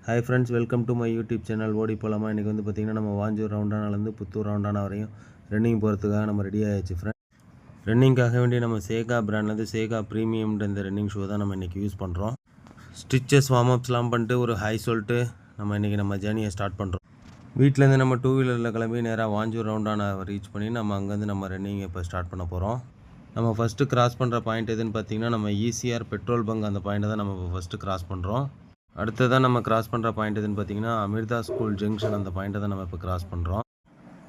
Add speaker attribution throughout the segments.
Speaker 1: Hi friends, welcome to my YouTube channel. ஓடி போகலாமா. இன்றைக்கி வந்து பார்த்திங்கன்னா நம்ம வாஞ்சூர் ரவுண்டானாலேருந்து புத்தூர் ரவுண்டானா வரையும் ரன்னிங் போகிறதுக்காக நம்ம ரெடி ஆகிடுச்சு ஃப்ரெண்ட். ரன்னிங்காக வேண்டிய நம்ம சேகா பிராண்ட்லேருந்து சேகா ப்ரீமியம்ன்ற இந்த ரன்னிங் ஷூ தான் நம்ம இன்றைக்கி யூஸ் பண்ணுறோம். ஸ்டிச்சஸ் வார்ம் அப்ஸ்லாம் பண்ணிட்டு ஒரு ஹாய் சொல்லிட்டு நம்ம இன்றைக்கி நம்ம ஜேர்னியை ஸ்டார்ட் பண்ணுறோம். வீட்டிலேருந்து நம்ம 2 வீலரில் கிளம்பி நேராக வாஞ்சூர் ரவுண்டானா ரீச் பண்ணி நம்ம அங்கேருந்து நம்ம ரன்னிங் இப்போ ஸ்டார்ட் பண்ண போகிறோம். நம்ம ஃபஸ்ட்டு கிராஸ் பண்ணுற பாயிண்ட் எதுன்னு பார்த்திங்கன்னா நம்ம ஈசிஆர் பெட்ரோல் பங்க் அந்த பாயிண்ட்டை தான் நம்ம ஃபஸ்ட்டு கிராஸ் பண்ணுறோம். அடுத்ததான் நம்ம கிராஸ் பண்ணுற பாயிண்ட் எதுன்னு பார்த்தீங்கன்னா அமிர்தா ஸ்கூல் ஜங்ஷன் அந்த பாயிண்ட்டை தான் நம்ம இப்போ கிராஸ் பண்ணுறோம்.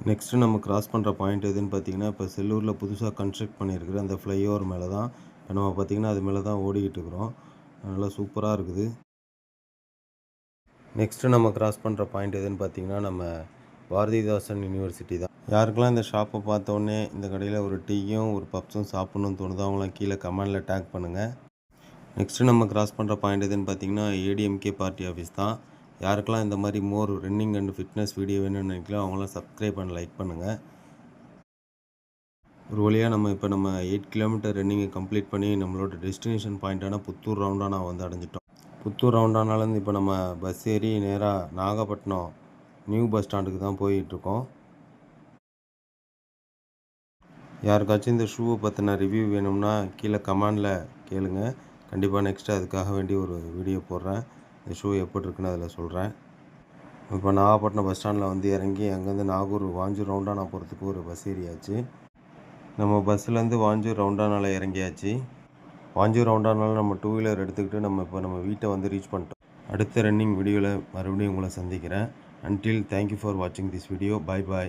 Speaker 1: நெக்ஸ்ட்டு நம்ம கிராஸ் பண்ணுற பாயிண்ட் எதுன்னு பார்த்தீங்கன்னா இப்போ செல்லூரில் புதுசாக கன்ஸ்ட்ரக்ட் பண்ணியிருக்கிற அந்த ஃப்ளைஓவர் மேலே தான் இப்போ நம்ம பார்த்திங்கன்னா அது மேலே தான் ஓடிக்கிட்டு இருக்கிறோம். நல்லா சூப்பராக இருக்குது. நெக்ஸ்ட்டு நம்ம கிராஸ் பண்ணுற பாயிண்ட் எதுன்னு பார்த்தீங்கன்னா நம்ம பாரதிதாசன் யூனிவர்சிட்டி தான். யாருக்கெல்லாம் இந்த ஷாப்பை பார்த்தோன்னே இந்த கடையில் ஒரு டீயும் ஒரு பப்ஸும் சாப்பிட்ணுன்னு தோணுதோ அவங்களாம் கீழே கமெண்டில் டேக் பண்ணுங்கள். நெக்ஸ்ட்டு நம்ம கிராஸ் பண்ணுற பாயிண்ட் எதுன்னு பார்த்தீங்கன்னா ஏடிஎம்கே பார்ட்டி ஆஃபீஸ் தான். யாருக்கெல்லாம் இந்த மாதிரி மோர் ரன்னிங் அண்ட் ஃபிட்னஸ் வீடியோ வேணும்னு நினைக்கலாம் அவங்களாம் சப்ஸ்கிரைப் பண்ண லைக் பண்ணுங்கள். ஒரு வழியாக நம்ம இப்போ 8 கிலோமீட்டர் ரன்னிங்கை கம்ப்ளீட் பண்ணி நம்மளோட டெஸ்டினேஷன் பாயிண்ட்டான புத்தூர் ரவுண்டானா வந்து அடைஞ்சிட்டோம். புத்தூர் ரவுண்டானாலேருந்து இப்போ நம்ம பஸ் ஏறி நேராக நாகப்பட்டினம் நியூ பஸ் ஸ்டாண்டுக்கு தான் போயிட்டுருக்கோம். யாருக்காச்சும் இந்த ஷூவை பற்றின ரிவ்யூ வேணும்னா கீழே கமெண்டில் கேளுங்க. கண்டிப்பாக நெக்ஸ்ட்டு அதுக்காக வேண்டி ஒரு வீடியோ போடுறேன். இந்த ஷூ எப்படி இருக்குன்னு அதில் சொல்கிறேன். இப்போ நாகப்பட்டினம் பஸ் ஸ்டாண்டில் வந்து இறங்கி அங்கேருந்து நாகூர் வாஞ்சூர் ரவுண்டானா போகிறதுக்கு ஒரு பஸ் ஏறியாச்சு. நம்ம பஸ்ஸுலேருந்து வாஞ்சூர் ரவுண்டானாவில் இறங்கியாச்சு. வாஞ்சூர் ரவுண்டானாவில் நம்ம 2 வீலர் எடுத்துக்கிட்டு நம்ம வீட்டை வந்து ரீச் பண்ணிட்டோம். அடுத்த ரன்னிங் வீடியோவில் மறுபடியும் உங்களை சந்திக்கிறேன். அன்டில் தேங்க்யூ ஃபார் வாட்சிங் திஸ் வீடியோ. Bye bye.